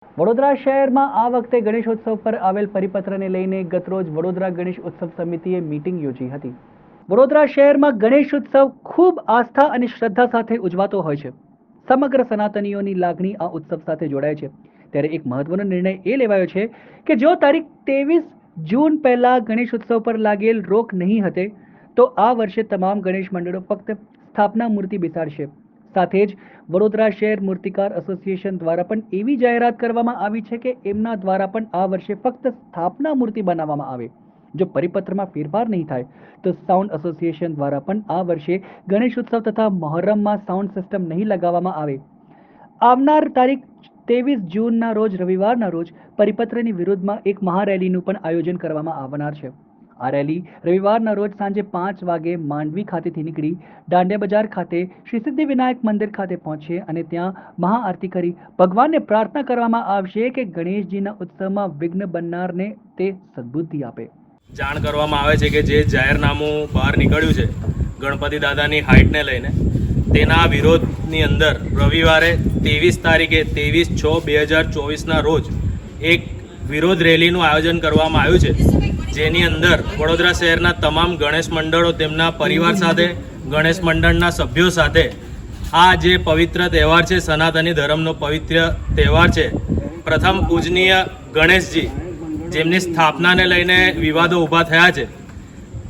વડોદરા શહેરમાં આ વખતે ગણેશોત્સવ પર આવેલ પરિપત્રને લઈને ગતરોજ વડોદરા ગણેશ ઉત્સવ સમિતિએ મીટિંગ યોજી હતી। વડોદરા શહેરમાં ગણેશ ઉત્સવ ખૂબ આસ્થા અને શ્રદ્ધા સાથે ઉજવાતો હોય છે। સમગ્ર સનાતનીઓની લાગણી આ ઉત્સવ સાથે જોડાય છે। ત્યારે એક મહત્વનો નિર્ણય એ લેવાયો છે કે જો તારીખ 23 જૂન પહેલા ગણેશ ઉત્સવ પર લાગેલ રોક નહીં હતે તો આ વર્ષે તમામ ગણેશ મંડળો ફક્ત સ્થાપના મૂર્તિ બેસાડશે। સાથે જ વડોદરા શહેર મૂર્તિકાર એસોસિએશન દ્વારા પણ એવી જાહેરાત કરવામાં આવી છે કે એમના દ્વારા પણ આ વર્ષે ફક્ત સ્થાપના મૂર્તિ બનાવવામાં આવે। જો પરિપત્રમાં ફેરફાર નહીં થાય તો સાઉન્ડ એસોસિએશન દ્વારા પણ આ વર્ષે ગણેશ ઉત્સવ તથા મહોરમમાં સાઉન્ડ સિસ્ટમ નહીં લગાવવામાં આવે। આવનાર તારીખ 23 જૂનના રોજ રવિવારના રોજ પરિપત્રની વિરુદ્ધમાં એક મહારેલીનું પણ આયોજન કરવામાં આવનાર છે। આ રેલી રવિવારના રોજ સાંજે 5 વાગે માંડવી ખાતેથી નીકળી દાંડિયા બજાર ખાતે શ્રી સિદ્ધિ વિનાયક મંદિર ખાતે પહોંચશે અને ત્યાં મહાઆરતી કરી ભગવાનને પ્રાર્થના કરવામાં આવશે કે ગણેશજીના ઉત્સવમાં વિઘ્ન બનનારને તે સદબુદ્ધિ આપે। જાણ કરવામાં આવે છે કે જે જાહેરનામું બહાર નીકળ્યું છે ગણપતિ દાદાની હાઇટને લઈને તેના વિરોધની અંદર રવિવારે 23 તારીખે 23/6/2024ના રોજ એક વિરોધ રેલીનું આયોજન કરવામાં આવ્યું છે, જેની અંદર વડોદરા શહેરના તમામ ગણેશ મંડળો તેમના પરિવાર સાથે ગણેશ મંડળના સભ્યો સાથે આ જે પવિત્ર તહેવાર છે, સનાતની ધર્મનો પવિત્ર તહેવાર છે, પ્રથમ પૂજનીય ગણેશજી જેમની સ્થાપનાને લઈને વિવાદો ઊભા થયા છે,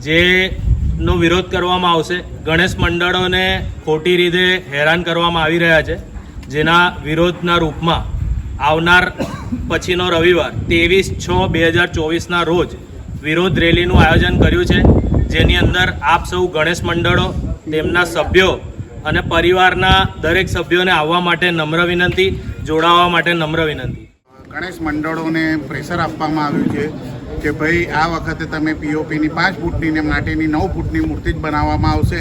જેનો વિરોધ કરવામાં આવશે। ગણેશ મંડળોને ખોટી રીતે હેરાન કરવામાં આવી રહ્યા છે, જેના વિરોધના રૂપમાં આવનાર પછીનો રવિવાર 23/6/2024ના રોજ વિરોધ રેલીનું આયોજન કર્યું છે, જેની અંદર આપ સૌ ગણેશ મંડળો તેમના સભ્યો અને પરિવારના દરેક સભ્યોને આવવા માટે નમ્ર વિનંતી, જોડાવા માટે નમ્ર વિનંતી। ગણેશ મંડળોને પ્રેશર આપવામાં આવ્યું છે કે ભાઈ આ વખતે તમે પીઓપીની 5 ફૂટની ને માટીની 9 ફૂટની મૂર્તિ જ બનાવવામાં આવશે,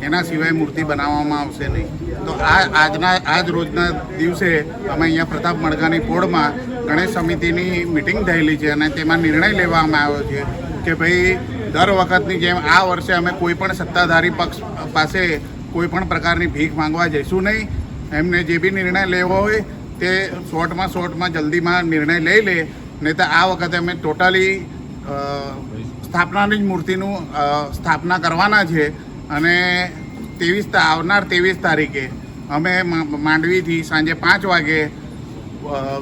એના સિવાય મૂર્તિ બનાવવામાં આવશે નહીં। તો આજ રોજના દિવસે અમે અહીંયા પ્રતાપ મણગાની પોળમાં ગણેશ સમિતિની મિટિંગ થયેલી છે અને તેમાં નિર્ણય લેવામાં આવ્યો છે કે ભાઈ દર વખતની જેમ આ વર્ષે અમે કોઈ પણ સત્તાધારી પક્ષ પાસે કોઈ પણ પ્રકારની ભીખ માંગવા જઈશું નહીં। એમને જે બી નિર્ણય લેવો હોય તે શોર્ટમાં જલ્દીમાં નિર્ણય લઈ લે, નહીં તો આ વખતે અમે ટોટલી સ્થાપનાની જ મૂર્તિનું સ્થાપના કરવાના છે અને આવનાર 23 તારીખે અમે માંડવીથી સાંજે 5 વાગે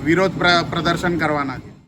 વિરોધ પ્રદર્શન કરવાના છે।